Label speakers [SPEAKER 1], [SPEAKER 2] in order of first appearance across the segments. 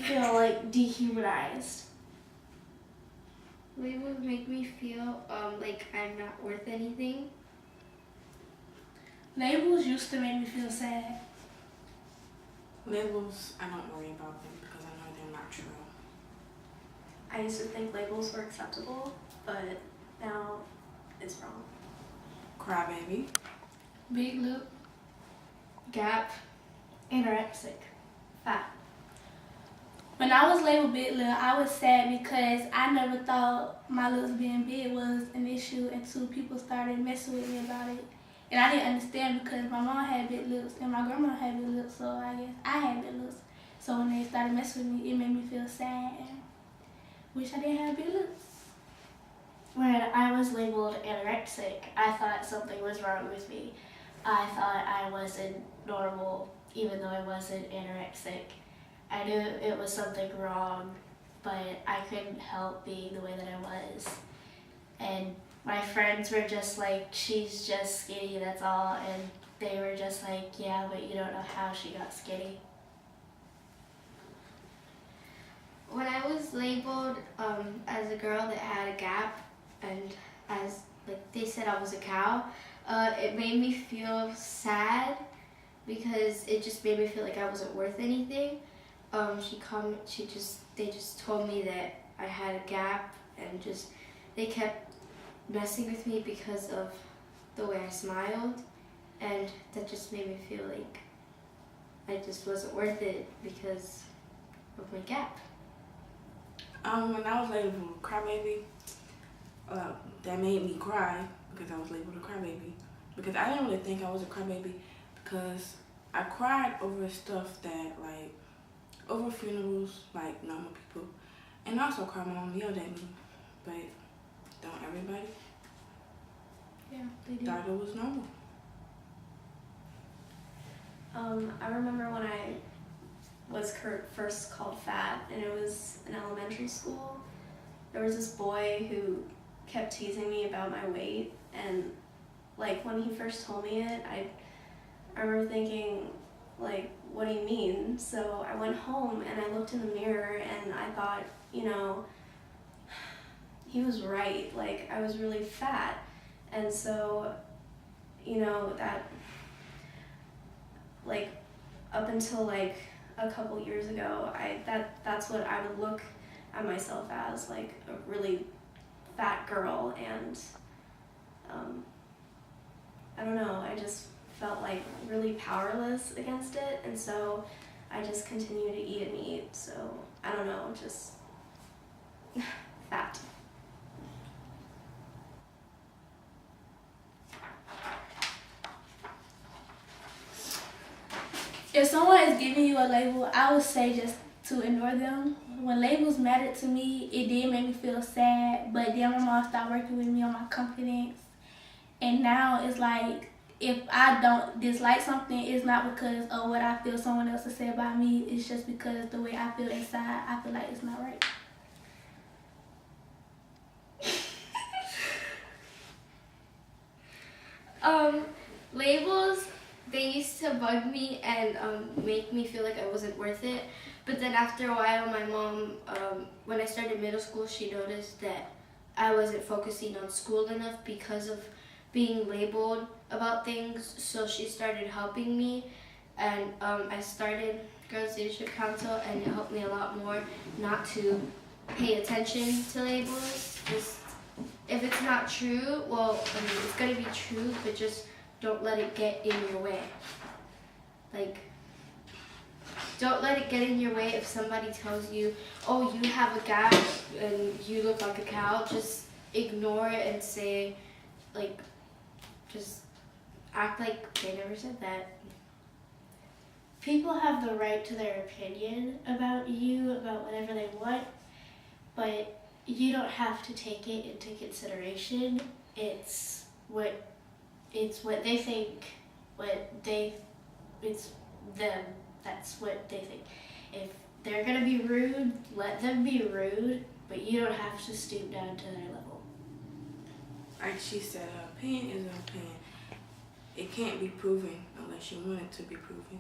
[SPEAKER 1] feel like dehumanized?
[SPEAKER 2] Labels make me feel like I'm not worth anything.
[SPEAKER 1] Labels used to make me feel sad.
[SPEAKER 3] Labels, I don't worry about them because I know they're not true.
[SPEAKER 4] I used to think labels were acceptable, but now it's wrong.
[SPEAKER 3] Crybaby.
[SPEAKER 1] Big lip.
[SPEAKER 2] Gap.
[SPEAKER 1] Anorexic.
[SPEAKER 4] Fat.
[SPEAKER 1] When I was labeled big lip, I was sad because I never thought my lips being big was an issue until people started messing with me about it. And I didn't understand because my mom had big lips and my grandma had big lips, so I guess I had big lips. So when they started messing with me, it made me feel sad and wish I didn't have big lips.
[SPEAKER 4] When I was labeled anorexic, I thought something was wrong with me. I thought I wasn't normal, even though I wasn't anorexic. I knew it was something wrong, but I couldn't help being the way that I was. And my friends were just like, she's just skinny, that's all. And they were just like, yeah, but you don't know how she got skinny.
[SPEAKER 2] When I was labeled as a girl that had a gap, and as like they said I was a cow, it made me feel sad because it just made me feel like I wasn't worth anything. They just told me that I had a gap, and they kept messing with me because of the way I smiled, and that just made me feel like I just wasn't worth it because of my gap.
[SPEAKER 3] When I was labeled crybaby, that made me cry because I was labeled a crybaby. Because I didn't really think I was a crybaby because I cried over stuff that over funerals, like normal people. And also cried when my mom yelled at me. But don't everybody?
[SPEAKER 1] Yeah, they did.
[SPEAKER 3] Thought it was normal.
[SPEAKER 4] I remember when I was first called fat, and it was in elementary school. There was this boy who kept teasing me about my weight, and like when he first told me it, I remember thinking, like, what do you mean? So I went home and I looked in the mirror and I thought, he was right. Like, I was really fat. And so, that, like, up until like a couple years ago, that's what I would look at myself as, like a really fat girl, and I don't know, I just felt like really powerless against it, and so I just continued to eat and eat. So I don't know, just fat.
[SPEAKER 1] If someone is giving you a label, I would say just to ignore them. When labels mattered to me, it did make me feel sad, but then my mom started working with me on my confidence. And now it's like, if I don't dislike something, it's not because of what I feel someone else has said about me. It's just because the way I feel inside, I feel like it's not right.
[SPEAKER 2] Labels, they used to bug me and make me feel like I wasn't worth it. But then after a while, my mom, when I started middle school, she noticed that I wasn't focusing on school enough because of being labeled about things. So she started helping me, and I started Girls Leadership Council, and it helped me a lot more not to pay attention to labels. Just, if it's not true, well, I mean, it's gonna be true, but just don't let it get in your way. Like, don't let it get in your way if somebody tells you, oh, you have a gap and you look like a cow. Just ignore it and say, like, just act like they never said that.
[SPEAKER 4] People have the right to their opinion about you, about whatever they want, but you don't have to take it into consideration. It's what they think, it's them. That's what they think. If they're gonna be rude, let them be rude, but you don't have to stoop down to their level.
[SPEAKER 3] Like she said, an opinion is an opinion. It can't be proven unless you want it to be proven.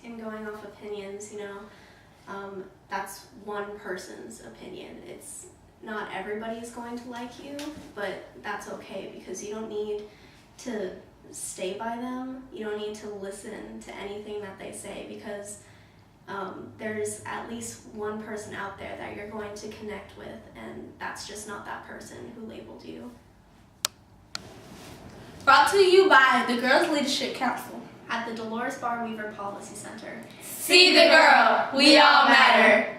[SPEAKER 5] and going off opinions, you know, that's one person's opinion. It's not everybody's going to like you, but that's okay because you don't need to stay by them. You don't need to listen to anything that they say because there's at least one person out there that you're going to connect with, and that's just not that person who labeled you.
[SPEAKER 1] Brought to you by the Girls Leadership Council
[SPEAKER 5] At the Dolores Bar Weaver Policy Center.
[SPEAKER 1] See the girl, we all matter.